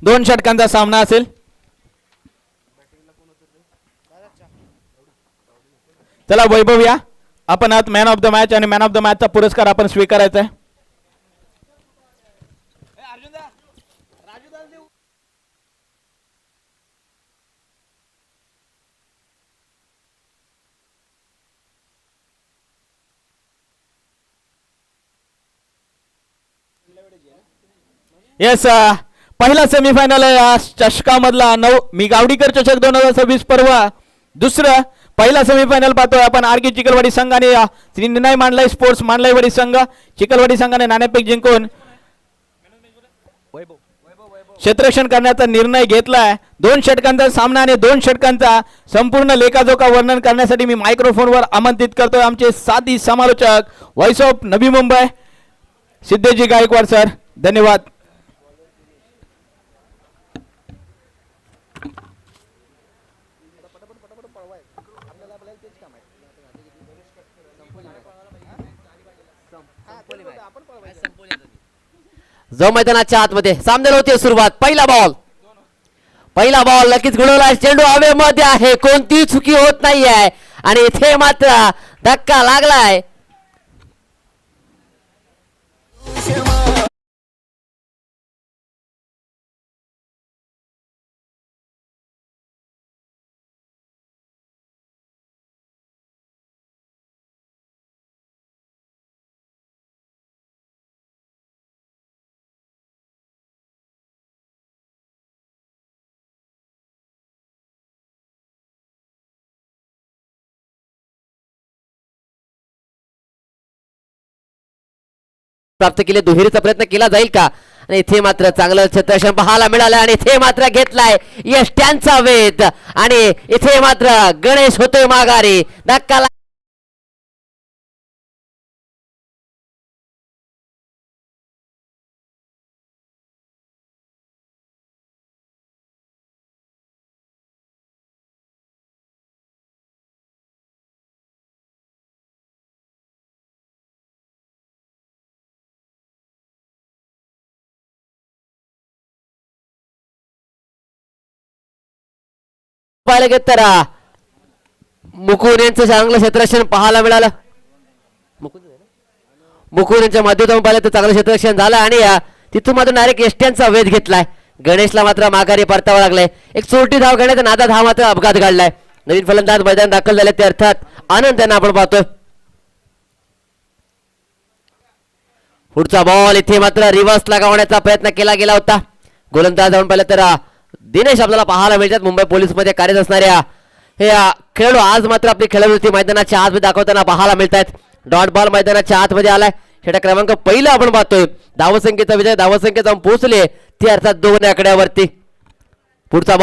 दोन षटकांचा सामना असेल. चला वैभव या, आपण आहात मॅन ऑफ द मॅच आणि मॅन ऑफ द मॅचचा पुरस्कार आपण स्वीकारायचा आहे. येस, पहिला सेमीफायनल या चषकामधला मी गावडीकर चषक 2026 पर्व दुसरं पहिला सेमीफायनल पाहतोय आपण. आर के चिखलवाडी संघाने श्री निनाय मांडलाई स्पोर्ट्स मांडलाईवाडी संघ, चिखलवाडी संघाने नाणेफेक जिंकून क्षेत्ररक्षण करण्याचा निर्णय घेतलाय. दोन षटकांचा सामना आणि दोन षटकांचा संपूर्ण लेखाजोखा वर्णन करण्यासाठी मी मायक्रोफोनवर आमंत्रित करतोय आमचे साथी समालोचक voice of Navi Mumbai सिद्धेजी Gaikwad sir. धन्यवाद. जो मैदानाच्या आतमध्ये सामन्याला होती सुरुवात. पहिला बॉल नक्कीच घडवला. चेंडू हवेमध्ये आहे, कोणती चुकी होत नाहीये आणि इथे मात्र धक्का लागलाय. प्राप्त केले, दुहेरीचा प्रयत्न केला जाईल का? आणि इथे मात्र चांगलं क्षेत्ररक्षण पाहायला मिळालं आणि इथे मात्र घेतलाय यष्ट्यांचा वेध आणि इथे मात्र गणेश होतोय माघारी. धक्का पाहायला घेत तर मुकुंद यांचं चांगलं क्षेत्ररक्षण पाहायला मिळालं. मुकुंद यांच्या माध्यमातून पाहिलं तर चांगलं क्षेत्ररक्षण झालं आणि तिथून मात्र डायरेक्ट यष्ट्यांचा वेध घेतलाय. गणेशला मात्र माघारी परतावं लागलंय. एक चोरटी धाव घेण्याचा नादात हा मात्र अपघात घडलाय. नवीन फलंदाज मैदान दाखल झाले ते अर्थात आनंद त्यांना आपण पाहतोय. पुढचा बॉल इथे मात्र रिव्हर्स लगावण्याचा प्रयत्न केला गेला होता. गोलंदाज जाऊन पाहिलं तर दिनेश आपल्याला पाहायला मिळतात. मुंबई पोलीस मध्ये कार्यरत असणाऱ्या हे खेळाडू आज मात्र आपली खेळवृत्ती मैदानाच्या आतमध्ये दाखवताना पाहायला मिळत आहेत. डॉट बॉल मैदानाच्या आतमध्ये आलाय. षटक क्रमांक पहिला आपण पाहतोय. धावसंख्येचा विजय, धावसंख्या जाऊन पोहोचले ते अर्थात 2 आकड्यावरती. पुढचा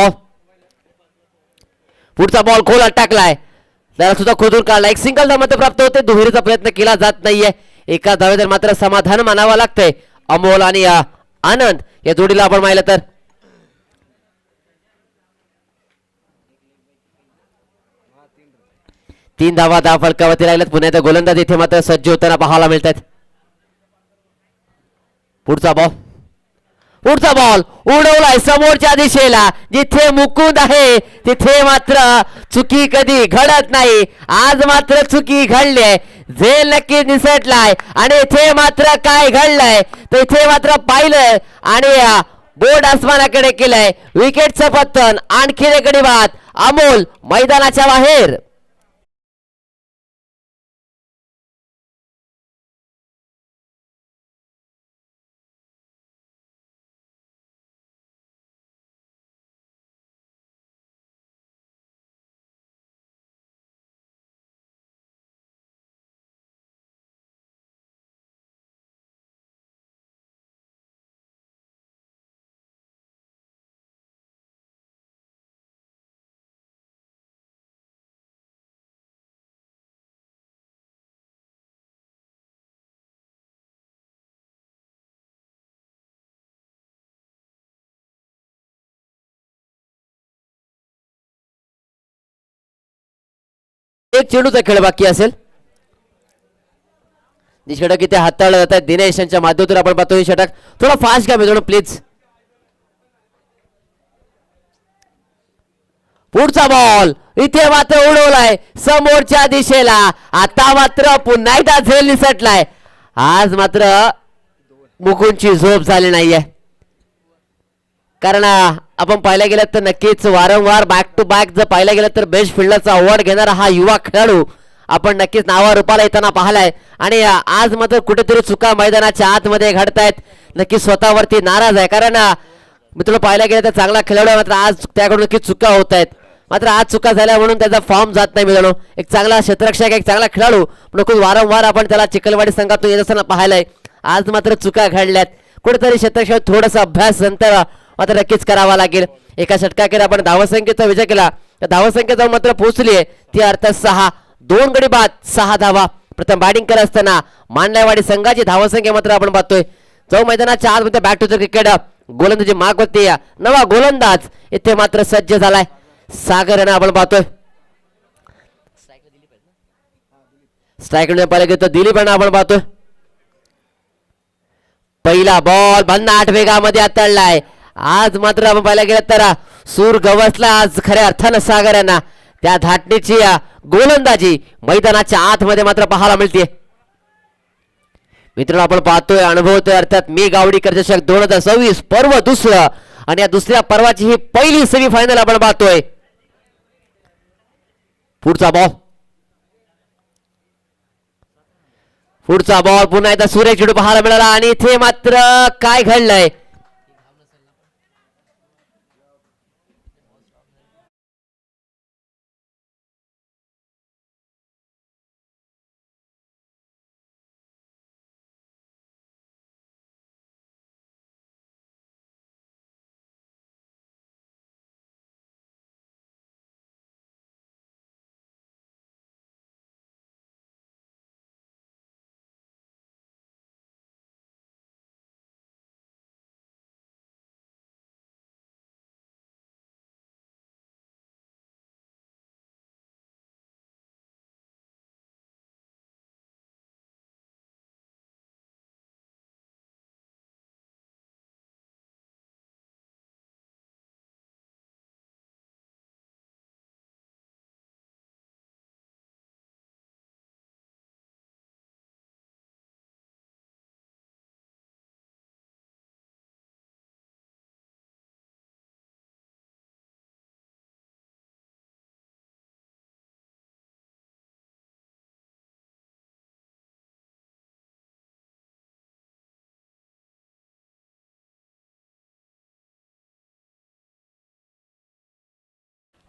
बॉल खोल टाकलाय, त्याला सुद्धा खोदून काढला. एक सिंगल धाव मात्र प्राप्त होते. दुहेरीचा प्रयत्न केला जात नाहीये. एका धावेवर मात्र समाधान मानावं लागतंय. अमोल आणि आनंद या जोडीला आपण पाहिलं तर 3 धावा फलकावरती राहिल्यात. पुण्याचा गोलंदाज इथे मात्र सज्ज होताना पाहायला मिळतात. पुढचा बॉल उडवलाय समोरच्या दिशेला. जिथे मुकुंद आहे तिथे मात्र चुकी कधी घडत नाही. आज मात्र चुकी घडली. झेल नक्की निसटलाय आणि इथे मात्र काय घडलंय तर इथे मात्र पाहिलं आणि बोर्ड आसमानाकडे केलंय. विकेटचं पतन, आणखी एक गडी बाद. अमोल मैदानाच्या बाहेर. एक चेंडूचा खेळ बाकी असेल. षटक इथे हाताळलं जात आहे दिनेश यांच्या माध्यमातून आपण पाहतोय. षटक थोडा फास्ट घ्या मित्रांनो प्लीज. पुढचा बॉल इथे मात्र उडवलाय समोरच्या दिशेला. आता मात्र पुन्हा एकदा झेल निसटलाय. आज मात्र मुकुंदची झोप झाली नाहीये. कारण आपण पाहायला गेलं तर नक्कीच वारंवार बॅक टू बॅक जर पाहायला गेलं तर बेस्ट फिल्डरचा अवॉर्ड घेणारा हा युवा खेळाडू आपण नक्कीच नावारूपाला येताना पाहिलाय. आणि आज मात्र कुठेतरी चुका मैदानाच्या आतमध्ये घडतायत. नक्कीच स्वतःवरती नाराज आहे. कारण मित्रांनो पाहायला गेलं तर चांगला खेळाडू आहे, मात्र आज त्याकडून नक्कीच चुका होत आहेत. मात्र आज चुका झाल्या म्हणून त्याचा फॉर्म जात नाही मित्रांनो. एक चांगला क्षेत्ररक्षक एक चांगला खेळाडू नक्कीच वारंवार आपण त्याला चिखलवाडी संघातून येत असताना पाहिलंय. आज मात्र चुका घडल्यात. कुठेतरी क्षेत्ररक्षक थोडासा अभ्यास नंतर मात्र नक्कीच करावा लागेल. एका षटकाखेर आपण धावसंख्येचा विजय केला. त्या धावसंख्या जाऊन मात्र पोहोचली आहे ती अर्थात 6. 2 गडी बाद 6 धावा. प्रथम बॅटिंग करत असताना मांडलेवाडी संघाची धावसंख्या मात्र आपण पाहतोय. जाऊ मैदानाच्या आतमध्ये बॅक टू द क्रिकेट गोलंदाजी मागवते नवा गोलंदाज इथे मात्र सज्ज झालाय. सागर यांना आपण पाहतोय. स्ट्राईक पाहिलं गेलं तर दिलीप यांना आपण पाहतोय. पहिला बॉल 58 वेगामध्ये हाताळलाय. आज मात्र आपण पाहायला गेलं तर सूर गवसला आज खऱ्या अर्थानं सागर यांना. त्या धाटणीची गोलंदाजी मैदानाच्या आतमध्ये मात्र पाहायला मिळते. मित्रांनो आपण पाहतोय अनुभवतोय अर्थात मी गावडीकर चषक 2026 पर्व दुसरं आणि या दुसऱ्या पर्वाची ही पहिली सेमीफायनल आपण पाहतोय. पुढचा बॉल पुन्हा एकदा सुरेख चेंडू पाहायला मिळाला आणि इथे मात्र काय घडलंय.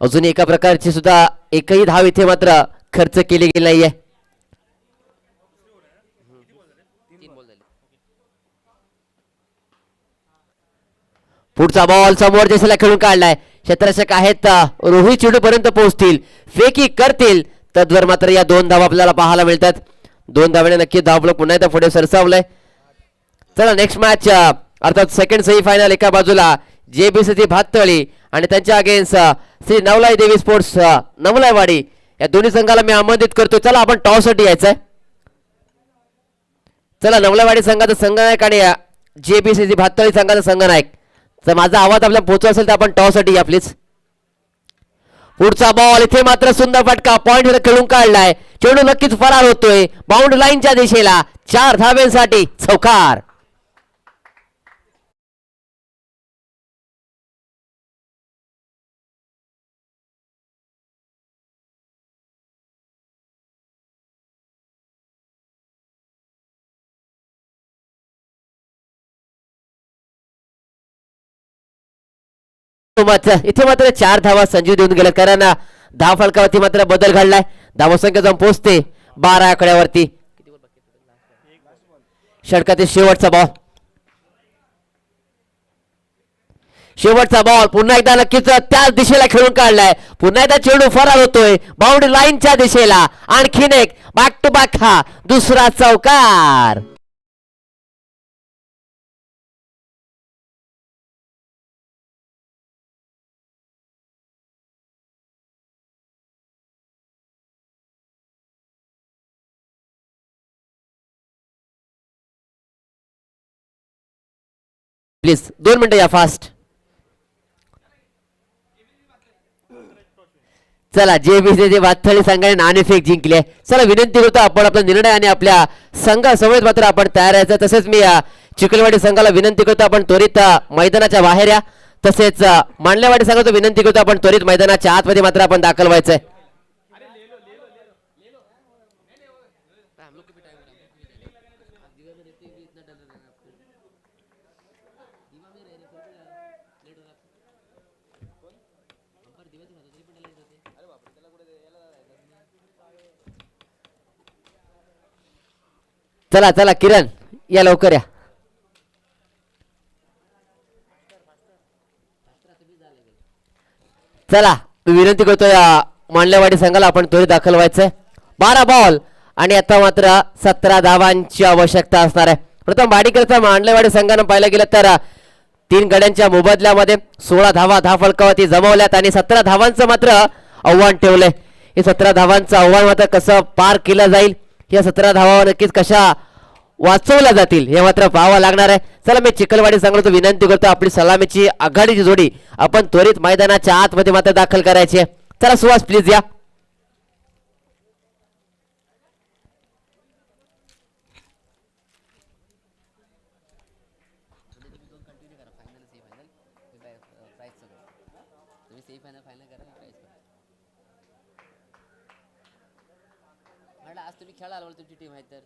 अजून एका प्रकारची सुद्धा एकही धाव इथे मात्र खर्च केली गेली नाहीये. पुढचा बॉल समोर दिशेला खेळून काढलाय. क्षेत्ररक्षक आहेत रोहित चेंडू पर्यंत पोहोचतील फेकी करतील तद्वर मात्र या 2 धावा आपल्याला पाहायला मिळतात. 2 धावाने नक्की धावलं पुन्हा एकदा पुढे सरसावलंय. चला नेक्स्ट मॅच अर्थात सेकंड सेमीफायनल. एका बाजूला JBCC भाततळी आणि त्यांच्या अगेन्स्ट श्री नवलाई देवी स्पोर्ट्स नवलाईवाडी या दोन्ही संघाला मी आमंत्रित करतो. चला आपण टॉस साठी यायचंय. चला नवलाईवाडी संघाचा संघनायक आणि JBCC भाततळी संघाचा संघनायक जर माझा आवाज आपल्याला पोहोचला असेल तर आपण टॉस साठी या प्लीज. पुढचा बॉल इथे मात्र सुंदर फटका पॉइंट वर खेळून काढलाय. चेंडू नक्कीच फरार होतोय बाउंड लाईनच्या दिशेला. 4 धाव्यांसाठी चौकार. इथे मात्र 4 धावा संजीव देऊन गेले. कारण धाव फलकावरती मात्र बदल घडलाय. धावसंख्या जाऊन पोहोचते 12 आकड्यावरती. षटकातील शेवटचा बॉल पुन्हा एकदा नक्कीच त्याच दिशेला खेळून काढलाय. पुन्हा एकदा चेंडू फरार होतोय बाउंड्री लाईनच्या दिशेला. आणखीन एक बॅक टू बॅक हा दुसरा चौकार. प्लीज 2 मिनिटं या फास्ट. चला JBC वाथळी संघाने नाणेफेक जिंकले. चला विनंती करतो आपण आपला निर्णय आणि आपल्या संघासमवेत मात्र आपण तयार आहे. तसेच मी चिखलवाडी संघाला विनंती करतो आपण त्वरित मैदानाच्या बाहेर या. तसेच मांडलेवाडी संघाला विनंती करतो आपण त्वरित मैदानाच्या आतमध्ये मात्र आपण दाखल व्हायचंय. चला चला किरण या लवकर या. चला मी विनंती करतो या मांडलेवाडी संघाला आपण त्वरित दाखल व्हायचंय. 12 बॉल आणि आता मात्र 17 धावांची आवश्यकता असणार आहे. प्रथम वाडीकरचा मांडलेवाडी संघानं पाहायला गेलं तर 3 गड्यांच्या मोबदल्यामध्ये 16 धावा फलकावरती जमवल्यात आणि 17 धावांचं मात्र आव्हान ठेवलंय. हे 17 धावांचं आव्हान मात्र कसं पार केलं जाईल, या 17 धावा नक्कीच कशा वाचवल्या जातील हे मात्र पाहावं लागणार आहे. चला मी चिखलवाडी संघाला विनंती करतो आपली सलामीची आघाडीची जोडी आपण त्वरित मैदानाच्या आतमध्ये मात्र दाखल करायची आहे. चला सुहास प्लीज या. आज तुम्ही खेळाल तुमची टीम आहे तर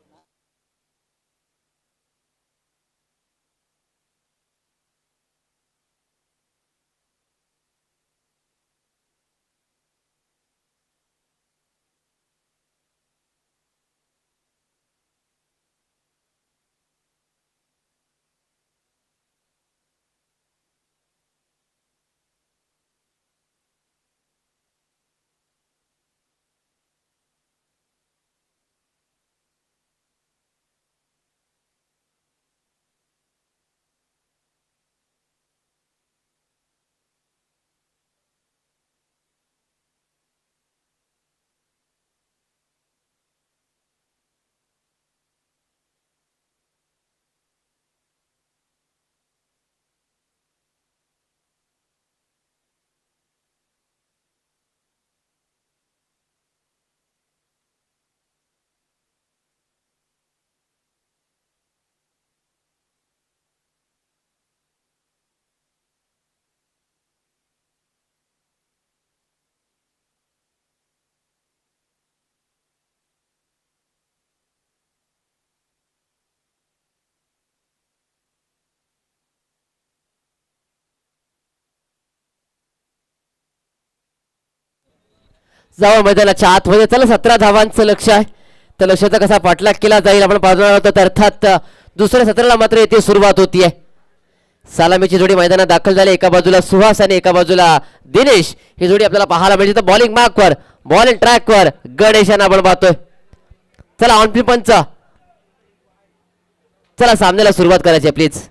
जावं मैदानाच्या आतमध्ये. चला 17 धावांचं लक्ष आहे. त्या लक्षाचा कसा पाठलाग केला जाईल आपण पाहणार आहोत. तर अर्थात दुसऱ्या सत्राला मात्र येथे सुरुवात होतीये. सलामीची जोडी मैदानात दाखल झाली. एका बाजूला सुहास आणि एका बाजूला दिनेश ही जोडी आपल्याला पाहायला मिळते. तर बॉलिंग मार्कवर बॉलिंग ट्रॅकवर गणेश यांना आपण पाहतोय. चला ऑन फी पंच, चला सामन्याला सुरुवात करायची प्लीज.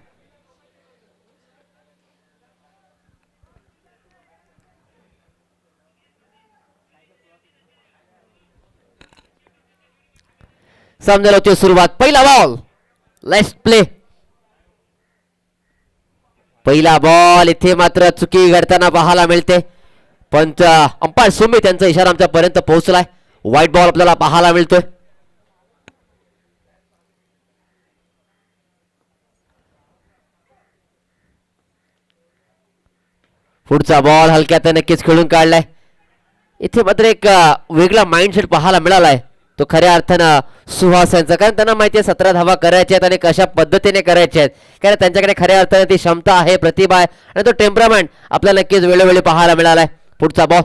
सामन्याला होती सुरुवात. पहिला बॉल, लेट्स प्ले. पहिला बॉल इथे मात्र चुकी घडताना पाहायला मिळते. पंच अंपायर सुमित त्यांचा इशारा आमच्यापर्यंत पोहोचलाय. व्हाईट बॉल आपल्याला पाहायला मिळतोय. पुढचा बॉल हलक्यात नक्कीच खेळून काढलाय. इथे मात्र एक वेगळा माइंडसेट पाहायला मिळालाय तो खऱ्या अर्थानं सुहास यांचा. कारण त्यांना माहिती आहे 17 धावा करायच्या आहेत आणि कशा पद्धतीने करायच्या आहेत. कारण त्यांच्याकडे खऱ्या अर्थाने ती क्षमता आहे, प्रतिभा आहे आणि तो टेम्परामेंट आपल्याला नक्कीच वेळोवेळी पाहायला मिळालाय. पुढचा बॉल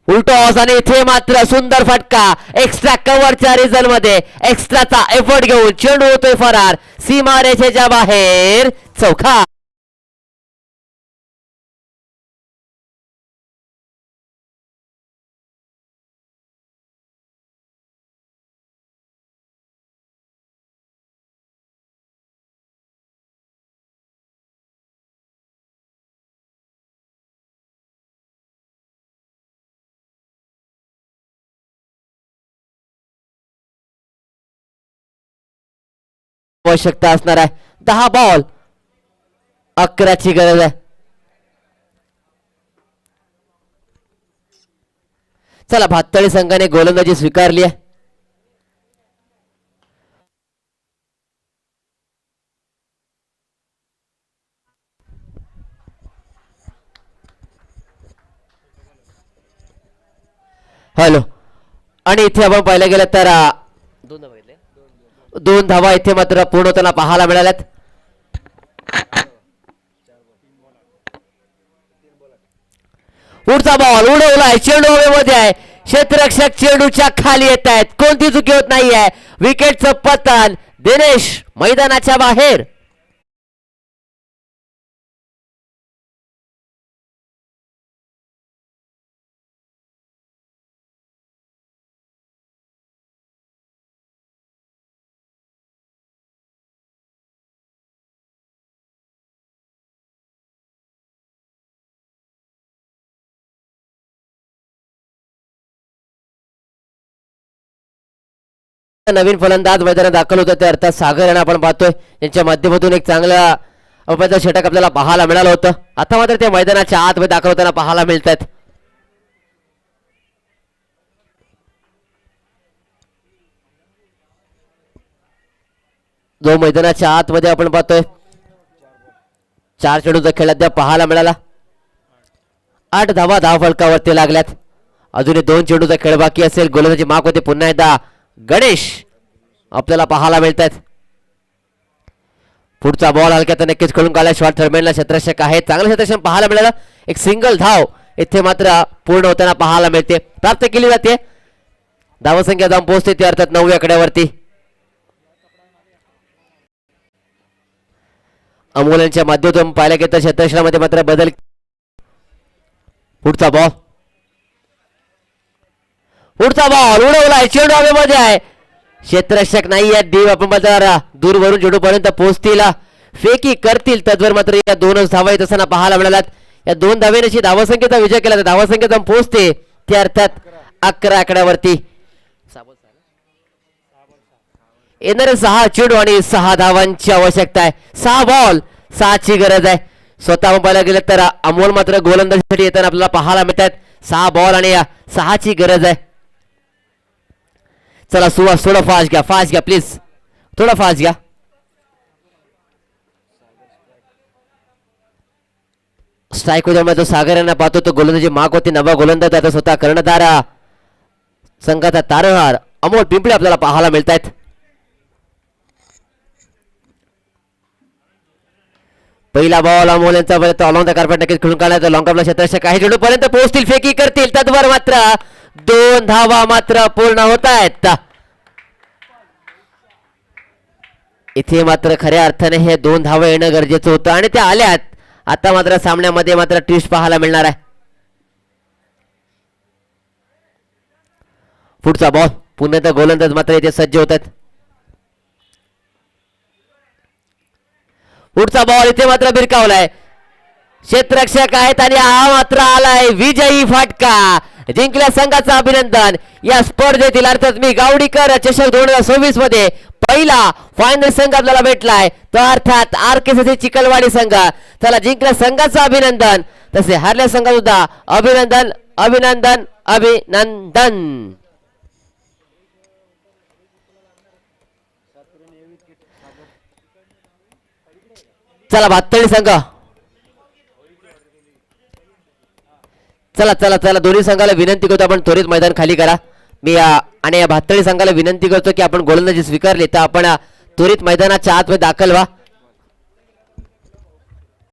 उलटॉस आणि इथे मात्र सुंदर फटका. एक्स्ट्रा कव्हरच्या रिझल्ट मध्ये एक्स्ट्राचा एफर्ट घेऊन चेंडू होतोय फरार. सीमारेषेच्या बाहेर चौका. आवश्यकता असणार आहे. 10 बॉल 11ची गरज आहे. चला भातळी संघाने गोलंदाजी स्वीकारली आहे. हॅलो. आणि इथे आपण पाहिलं गेलं तर दोन धावा इथे मात्र पूर्ण होताना पाहायला मिळाल्यात. पुढचा बॉल उडवलाय, चेंडू हवेमध्ये आहे. क्षेत्ररक्षक चेंडूच्या खाली येत आहेत, कोणती चुकी होत नाहीये. विकेटचं पतन, दिनेश मैदानाच्या बाहेर. नवीन फलंदाज मैदानात दाखल होतं ते अर्थात सागर यांना आपण पाहतोय. यांच्या माध्यमातून एक चांगला अपराध षटक आपल्याला पाहायला मिळालं होतं. आता मात्र ते मैदानाच्या आतमध्ये दाखल होताना पाहायला मिळत आहेत. जो मैदानाच्या आतमध्ये आपण पाहतोय 4 चेंडूचा खेळ अद्याप पाहायला मिळाला. 8 धावा धाव फलकावरती लागल्यात. अजूनही 2 चेंडूचा खेळ बाकी असेल. गोलंदाजी मार्क होते पुन्हा एकदा गणेश आपल्याला पाहायला मिळतात. पुढचा बॉल हलक्यात नक्कीच खेळून काढला. शॉर्ट थर्डमॅनला क्षेत्ररक्षक आहे, चांगलं क्षेत्ररक्षण पाहायला मिळालं. एक सिंगल धाव इथे मात्र पूर्ण होताना पाहायला मिळते, प्राप्त केली जाते. धावसंख्या जाऊन पोहोचते ती अर्थात 9 आकड्यावरती. अमोल यांच्या माध्यमातून पाहिलं गेलं तर क्षेत्ररक्षणामध्ये मात्र बदल. पुढचा बॉल उडवलाय, चेंडू हवेमध्ये आहे. क्षेत्ररक्षक नाही आहेत. देव आपण बदला दूर वरून चेंडूपर्यंत पोहोचतील, फेकी करतील. तद्वर मात्र या 2 धावा येत असताना पाहायला मिळाल्यात. या 2 धावेने धावसंख्येचा विजय केला. धावसंख्या जाऊन पोहोचते ते अर्थात 11 आकड्यावरती. येणारे 6 चेंडू आणि 6 धावांची आवश्यकता आहे. 6 बॉल 6ची गरज आहे. स्वतः पाहायला गेलं तर अमोल मात्र गोलंदाजीसाठी येताना आपल्याला पाहायला मिळतात. 6 बॉल आणि 6ची गरज आहे. चला सुहास थोडं फास्ट घ्या प्लीज, थोडं फास्ट घ्या. स्ट्राईक मध्ये सागर यांना पाहतो तो गोलंदाजी मार्क होती. नवा गोलंदाज आता स्वतः कर्णधार संघाचा तारणहार अमोल पिंपळे आपल्याला पाहायला मिळत आहेत. पहिला बॉल अमोल यांचा पर्यंत ऑलॉंग द कार्पेट नक्कीच खेळून काढला. लॉंग ऑफला क्षेत्ररक्षक आहे, चेंडू पर्यंत पोहोचतील, फेकी करतील. तद्वर मात्र 2 धावा मात्र पूर्ण होत आहेत. इथे मात्र खऱ्या अर्थाने हे 2 धावा येणं गरजेचं होतं आणि त्या आल्यात. आता मात्र सामन्यामध्ये मात्र ट्विस्ट पाहायला मिळणार आहे. पुढचा बॉल पुन्हा एकदा गोलंदाज मात्र इथे सज्ज होत आहेत. पुढचा बॉल इथे मात्र भिरकावलाय. क्षेत्ररक्षक आहेत आणि हा मात्र आलाय विजयी फाटका. जिंकल्या संघाचं अभिनंदन. या स्पर्धेतील अर्थात मी गावडीकर चषक 2026 मध्ये पहिला फायनल संघ आपल्याला भेटलाय तो अर्थात RKCC चिखलवाडी संघ. चला जिंकल्या संघाचं अभिनंदन, तसे हारल्या संघात सुद्धा अभिनंदन अभिनंदन अभिनंदन. चला भातळी संघ, चला चला चला दोन्ही संघाला विनंती करतो आपण त्वरित मैदान खाली करा. मी आणि या भातळी संघाला विनंती करतो की आपण गोलंदाजी स्वीकारली तर आपण त्वरित मैदानाच्या आतमध्ये दाखल व्हा.